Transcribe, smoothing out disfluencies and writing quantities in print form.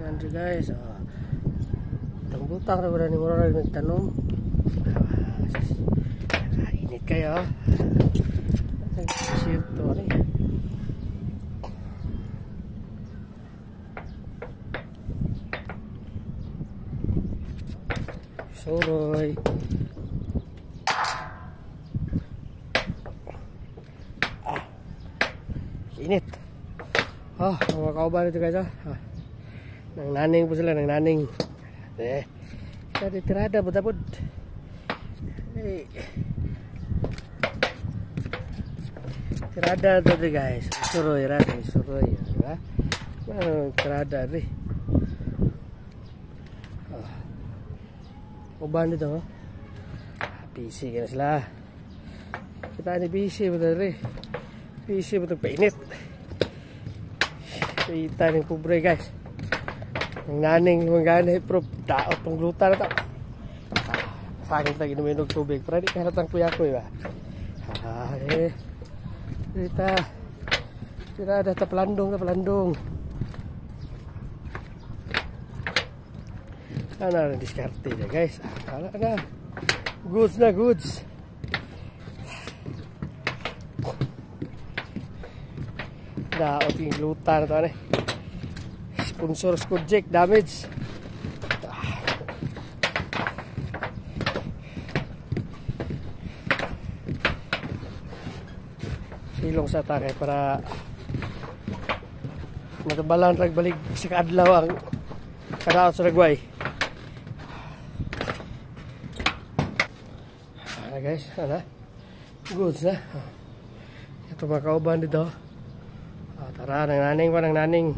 Yan siya guys. Butang-butang na wala ni mura rin nagtanom. Init kayo. Sirto ano eh. Soroy. Init. Mga kauban ito guys. Nang naning po sila, nang naning. Kita ditirada budapod. Tirada ito guys. Suroy rada, suroy. Diba? Tirada rin. Kauban dito. Busy ka na sila. Kita ni busy betul rin. Busy betul painit. Kita ni pobre guys. Ang naning mangganay pro daot pang gluta na to. Sakit lagi naman ng tubig. Pero di kahalatang kuya-kuy ba? Kita ada tapelandong. Ano na diskarte niya guys. Kala na. Goods na goods. Daot yung gluta na to. Sponsor Skojek damage. Silong sa atake para matabalan ragbalik sa kaadlaw ang kadaot sa ragway. Guys, goods na. Ito mga kauban dito. Tara, nang naning.